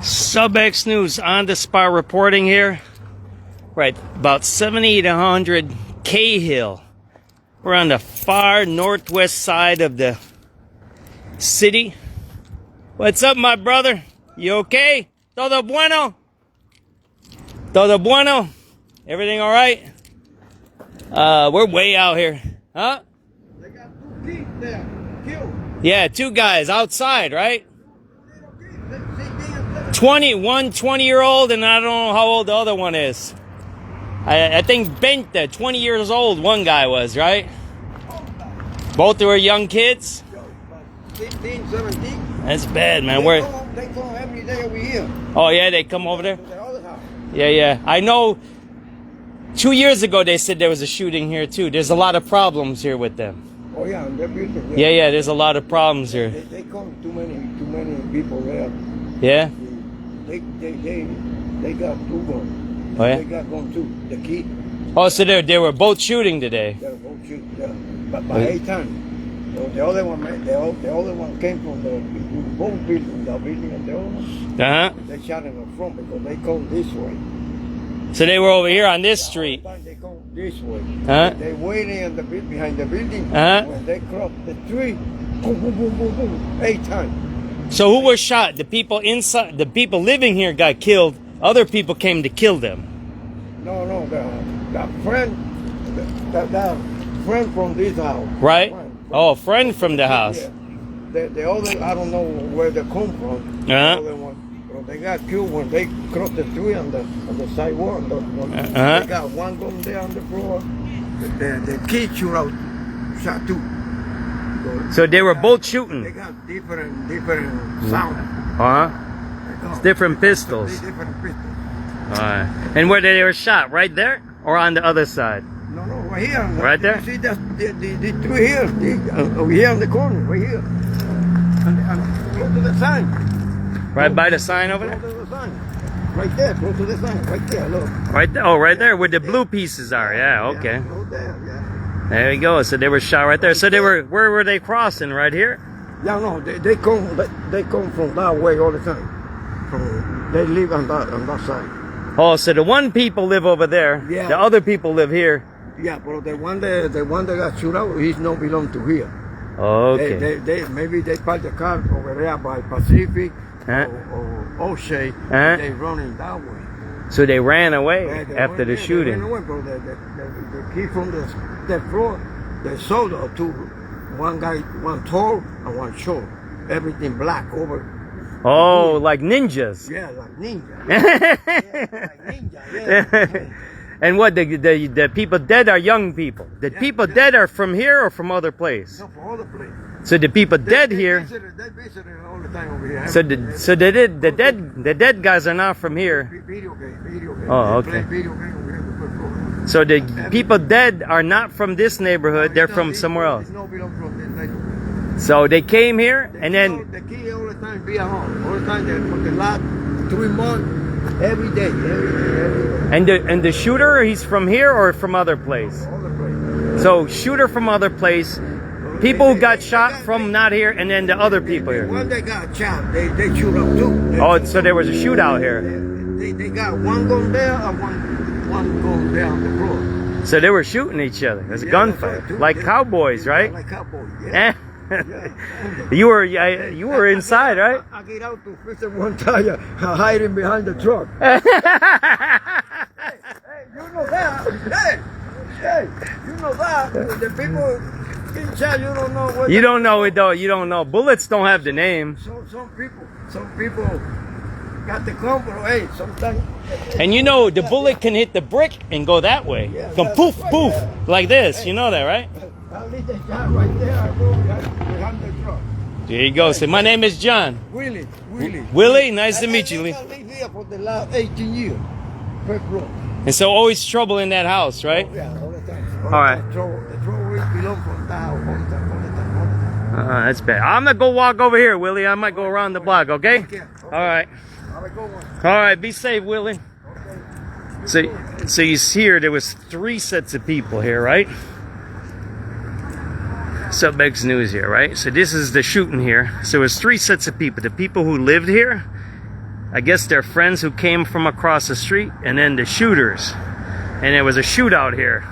SubX.News on the spot reporting here. Right, about 70 to 100 Cahill. We're on the far northwest side of the city. What's up, my brother? You okay? Todo bueno? Todo bueno? Everything all right? We're way out here. Huh? They got two kids there, killed. Yeah, two guys outside, right? 20-year-old, and I don't know how old the other one is. I think 20 years old one guy was, right? Both were young kids? 15, 17. That's bad, man. They come every day over here. Oh, yeah, they come over there? The other house. Yeah. I know 2 years ago they said there was a shooting here, too. There's a lot of problems here with them. Oh, yeah, and they're building. Yeah, there's a lot of problems here. They come too many people there. Yeah? They got two guns. Oh, yeah? They got one too. The kid. Oh, so they were both shooting today? They were both shooting. Yeah. But by 8 times. So the other one came from the both building, the building and the other one. Uh-huh. They shot in the front because they come this way. So they were over here on this street? They come this way. Huh? They waiting behind the building. Uh-huh. When they cross the tree, boom, boom, boom, boom, boom, 8 times. So who was shot? The people inside, the people living here got killed. Other people came to kill them. No, that friend from this house. Right? Friend. Oh, a friend from the house. Yeah. The other, I don't know where they come from. The other one, well, they got killed when they crossed the tree on the sidewalk. They got one gun there on the floor. The kid shot two. So they were both shooting. They got different sound. It's different pistols. Different pistols. And where they were shot? Right there? Or on the other side? No, right here. Right there? You see the tree here? Over here on the corner, right here. And close to the sign. Right by the sign over there? Close to the sign. Right there, close to the sign. Right there, look. Right there? Oh, right there where the blue pieces are. Yeah, okay. Yeah, right there, yeah. There you go. So they were shot right there. So they were, where were they crossing? Right here? Yeah, no, they come from that way all the time. They live on that side. Oh, so the one people live over there. Yeah. The other people live here. Yeah, but the one that got shot out, he's not belong to here. Okay. Maybe they park the car over there by Pacific or O'Shea. They running that way. So they ran away after the shooting. They ran away, bro. The kid from the floor, they sold two. One guy, one tall and one short. Everything black over. Oh, like ninjas. Yeah, like ninja. Like ninja, yeah. And what, the people dead are young people? The people dead are from here or from other place? No, from other place. So the people dead here. They visited all the time over here. So the dead guys are not from here. Video game. Oh, They play okay. video game over here. So the people dead are not from this neighborhood. They're from somewhere else. No, belong from this neighborhood. So they came here and then. The kid all the time be at home. All the time for the last 3 months, every day. And the shooter, he's from here or from other place? All the place. So shooter from other place, people who got shot from not here, and then the other people here. When they got shot, they shoot up too. Oh, so there was a shootout here. They got one gun there and one gun there on the floor. So they were shooting each other. It was a gunfight, like cowboys, right? Like cowboys. Yeah. You were inside, right? I get out to fix one tire, hiding behind the truck. Hey, you know that. Hey, you know that. The people getting shot, you don't know what. You don't know it though. You don't know. Bullets don't have the name. Some people got the comfort. Hey, sometimes. And you know the bullet can hit the brick and go that way. Yeah, Come poof, poof, like this. You know that, right? I'll leave the shot right there. I go behind the truck. There you go. So my name is John. Willie. Willie, nice to meet you, Lee. I live here for the last 18 years. First floor. And so always trouble in that house, right? Oh, yeah, all the time. All right. The trouble belong from that house all the time. That's bad. I'm gonna go walk over here, Willie. I might go around the block, okay? Okay. All right. Have a good one. All right, be safe, Willie. Okay. So you see here, there was 3 sets of people here, right? SubX.News here, right? So this is the shooting here. So it was 3 sets of people. The people who lived here, I guess they're friends who came from across the street, and then the shooters. And there was a shootout here.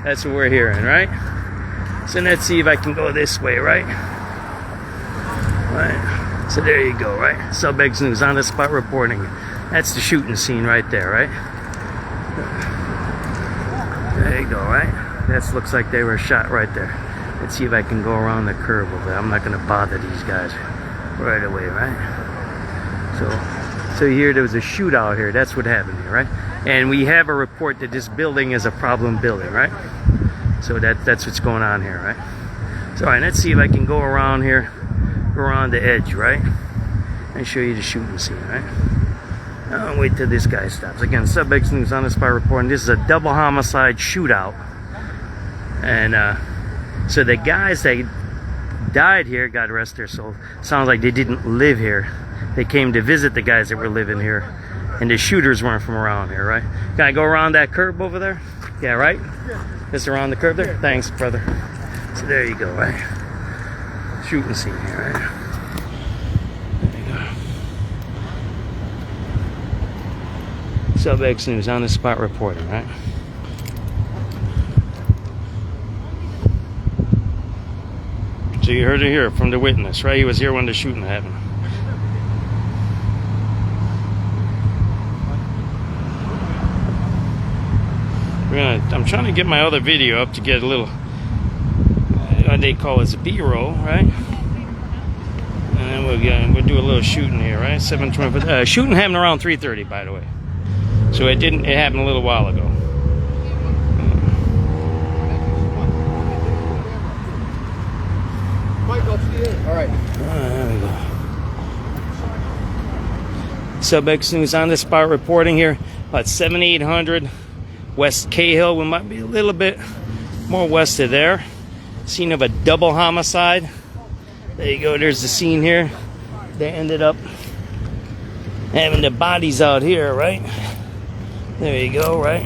That's what we're hearing, right? So let's see if I can go this way, right? Right. So there you go, right? SubX.News on the spot reporting. That's the shooting scene right there, right? There you go, right? That looks like they were shot right there. Let's see if I can go around the curve over there. I'm not going to bother these guys right away, right? So here there was a shootout here. That's what happened here, right? And we have a report that this building is a problem building, right? So that's what's going on here, right? So all right, let's see if I can go around here, go around the edge, right? And show you the shooting scene, right? I'll wait till this guy stops. Again, SubX.News on the spot reporting. This is a double homicide shootout. And so the guys that died here got arrested. So sounds like they didn't live here. They came to visit the guys that were living here. And the shooters weren't from around here, right? Can I go around that curb over there? Yeah, right? Just around the curb there? Thanks, brother. So there you go, right? Shooting scene here, right? There you go. SubX.News on the spot reporting, right? So you heard it here from the witness, right? He was here when the shooting happened. I'm trying to get my other video up to get a little, what they call it, B-roll, right? And then we'll do a little shooting here, right? 7:20. Shooting happened around 3:30, by the way. So it happened a little while ago. All right. There we go. SubX.News on the spot reporting here. About 7800 West Cahill. We might be a little bit more west of there. Scene of a double homicide. There you go. There's the scene here. They ended up having the bodies out here, right? There you go, right?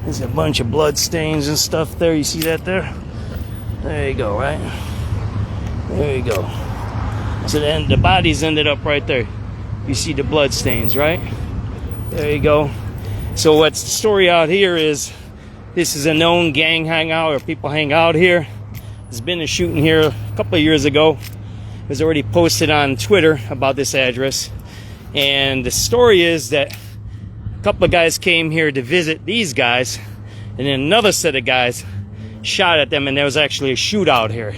There's a bunch of blood stains and stuff there. You see that there? There you go, right? There you go. So then the bodies ended up right there. You see the blood stains, right? There you go. So what's the story out here is this is a known gang hangout, or people hang out here. There's been a shooting here a couple of years ago. It was already posted on Twitter about this address. And the story is that a couple of guys came here to visit these guys, and then another set of guys shot at them, and there was actually a shootout here.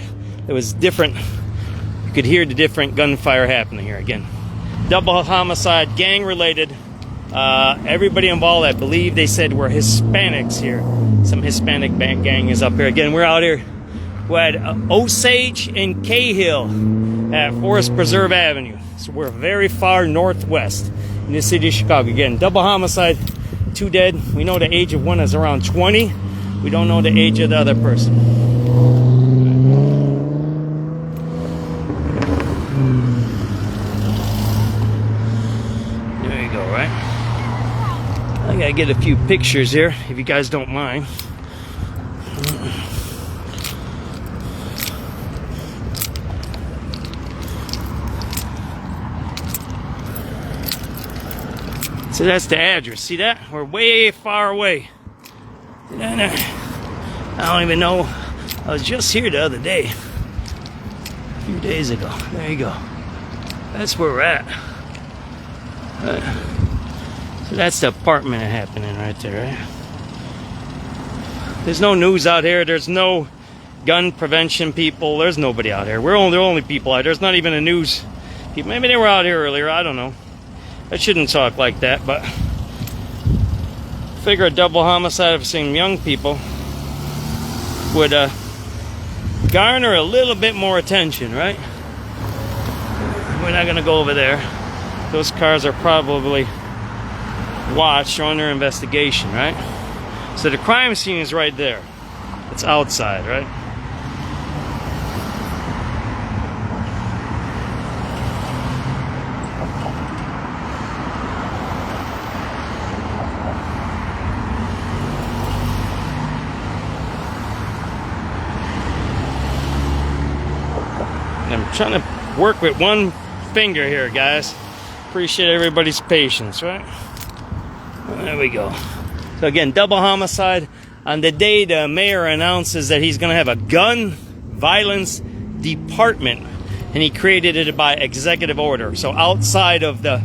It was different. You could hear the different gunfire happening here. Again, double homicide, gang related. Everybody involved, I believe they said, were Hispanics here. Some Hispanic gang is up here. Again, we're out here. We're at Osage and Cahill at Forest Preserve Avenue. So we're very far northwest in the city of Chicago. Again, double homicide, 2 dead. We know the age of one is around 20. We don't know the age of the other person. There you go, right? I gotta get a few pictures here, if you guys don't mind. So that's the address. See that? We're way far away. I don't even know. I was just here the other day. A few days ago. There you go. That's where we're at. So that's the apartment happening right there, right? There's no news out here. There's no gun prevention people. There's nobody out here. We're the only people out here. There's not even a news people. Maybe they were out here earlier. I don't know. I shouldn't talk like that, but figure a double homicide of some young people would garner a little bit more attention, right? We're not gonna go over there. Those cars are probably watched or under investigation, right? So the crime scene is right there. It's outside, right? I'm trying to work with one finger here, guys. Appreciate everybody's patience, right? There we go. So again, double homicide. On the day the mayor announces that he's going to have a gun violence department, and he created it by executive order. So outside of the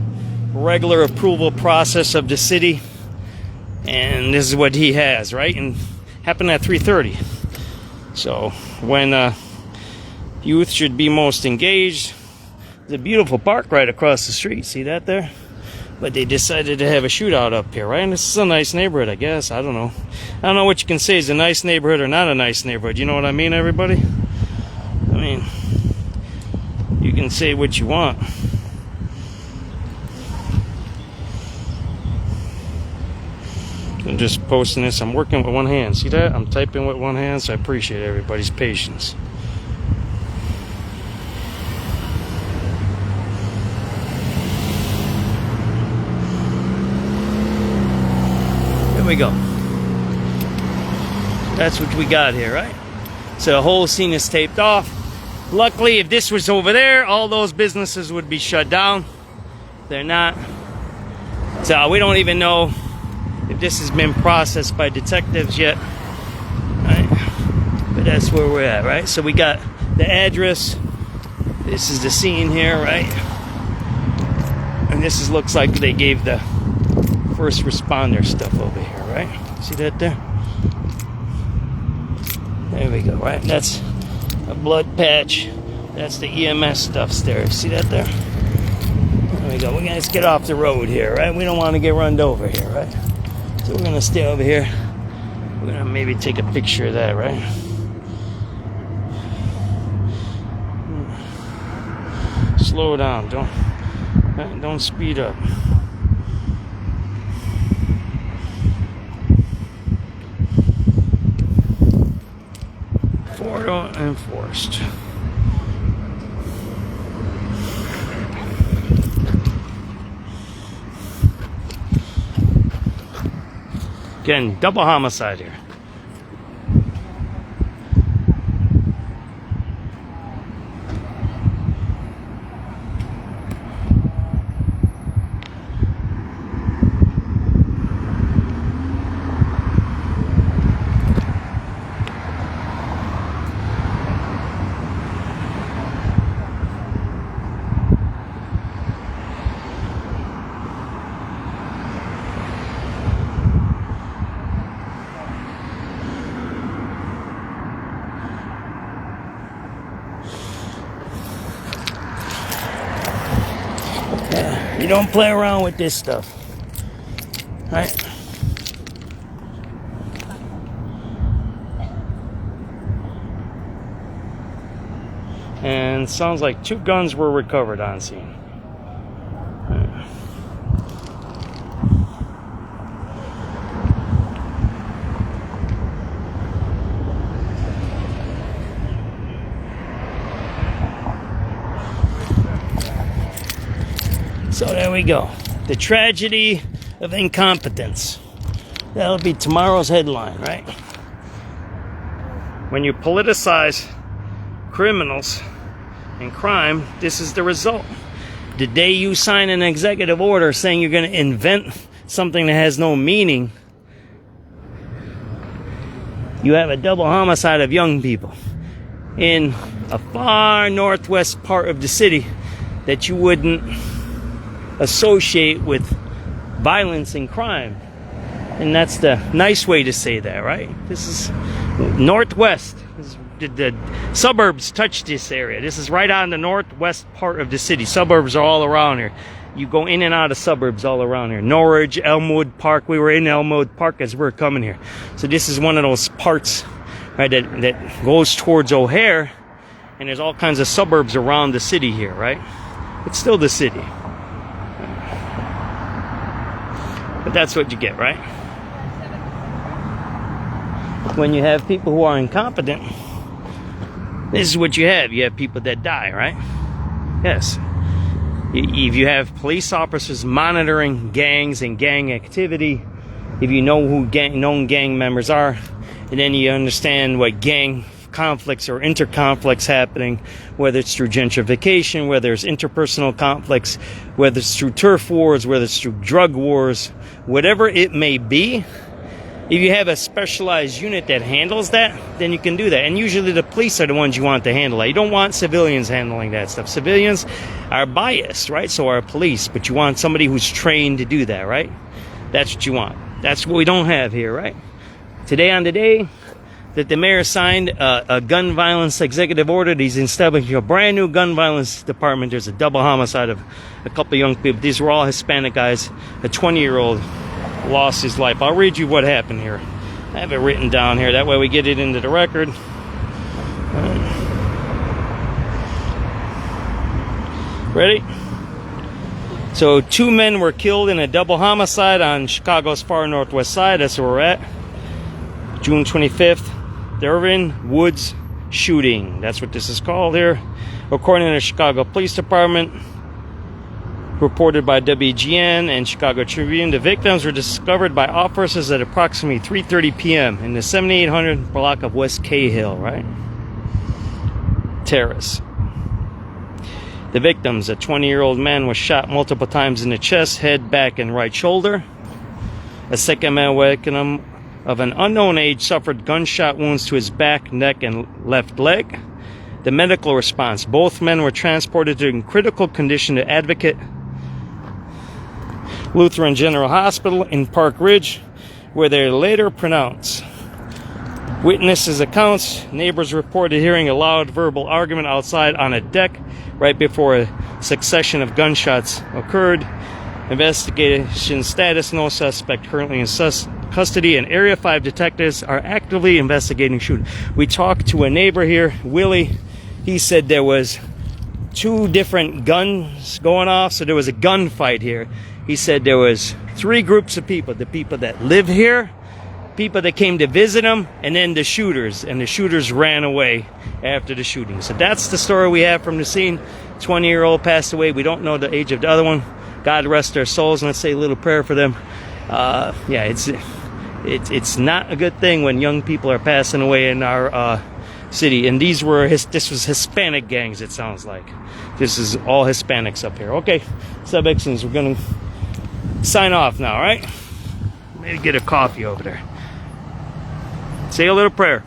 regular approval process of the city, and this is what he has, right? And happened at 3:30. So when youth should be most engaged, there's a beautiful park right across the street. See that there? But they decided to have a shootout up here, right? And this is a nice neighborhood, I guess. I don't know. I don't know what you can say is a nice neighborhood or not a nice neighborhood. You know what I mean, everybody? I mean, you can say what you want. I'm just posting this. I'm working with one hand. See that? I'm typing with one hand, so I appreciate everybody's patience. There we go. That's what we got here, right? So the whole scene is taped off. Luckily, if this was over there, all those businesses would be shut down. They're not. So we don't even know if this has been processed by detectives yet. Right? But that's where we're at, right? So we got the address. This is the scene here, right? And this looks like they gave the first responder stuff over here, right? See that there? There we go, right? That's a blood patch. That's the EMS stuff there. See that there? There we go. We're gonna get off the road here, right? We don't want to get run over here, right? So we're gonna stay over here. We're gonna maybe take a picture of that, right? Slow down. Don't speed up. Florida enforced. Again, double homicide here. You don't play around with this stuff, right? And sounds like 2 guns were recovered on scene. So there we go. The tragedy of incompetence. That'll be tomorrow's headline, right? When you politicize criminals and crime, this is the result. The day you sign an executive order saying you're going to invent something that has no meaning, you have a double homicide of young people in a far northwest part of the city that you wouldn't associate with violence and crime. And that's the nice way to say that, right? This is northwest. The suburbs touch this area. This is right on the northwest part of the city. Suburbs are all around here. You go in and out of suburbs all around here. Norridge, Elmwood Park. We were in Elmwood Park as we were coming here. So this is one of those parts, right, that goes towards O'Hare, and there's all kinds of suburbs around the city here, right? It's still the city. But that's what you get, right? When you have people who are incompetent, this is what you have. You have people that die, right? Yes. If you have police officers monitoring gangs and gang activity, if you know who known gang members are, and then you understand what gang conflicts or interconflicts happening, whether it's through gentrification, whether it's interpersonal conflicts, whether it's through turf wars, whether it's through drug wars, whatever it may be. If you have a specialized unit that handles that, then you can do that. And usually the police are the ones you want to handle that. You don't want civilians handling that stuff. Civilians are biased, right? So are police. But you want somebody who's trained to do that, right? That's what you want. That's what we don't have here, right? Today on the day that the mayor signed a gun violence executive order, he's establishing a brand new gun violence department. There's a double homicide of a couple of young people. These were all Hispanic guys. A 20-year-old lost his life. I'll read you what happened here. I have it written down here. That way we get it into the record. Ready? So 2 men were killed in a double homicide on Chicago's far northwest side. That's where we're at. June 25th. The Irvin Woods shooting. That's what this is called here. According to the Chicago Police Department, reported by WGN and Chicago Tribune, the victims were discovered by officers at approximately 3:30 p.m. in the 7800 block of West Cahill, right? Terrace. The victims, a 20-year-old man, was shot multiple times in the chest, head, back, and right shoulder. A second man, victim of an unknown age, suffered gunshot wounds to his back, neck, and left leg. The medical response: both men were transported in critical condition to Advocate Lutheran General Hospital in Park Ridge, where they later pronounced. Witnesses' accounts: neighbors reported hearing a loud verbal argument outside on a deck right before a succession of gunshots occurred. Investigation status: no suspect currently in custody, and Area 5 detectives are actively investigating shooting. We talked to a neighbor here, Willie. He said there was 2 different guns going off, so there was a gunfight here. He said there was 3 groups of people: the people that live here, people that came to visit him, and then the shooters. And the shooters ran away after the shooting. So that's the story we have from the scene. 20-year-old passed away. We don't know the age of the other one. God rest their souls, and let's say a little prayer for them. Yeah, it's not a good thing when young people are passing away in our city. And this was Hispanic gangs, it sounds like. This is all Hispanics up here. Okay, SubX.News, we're going to sign off now, all right? Maybe get a coffee over there. Say a little prayer.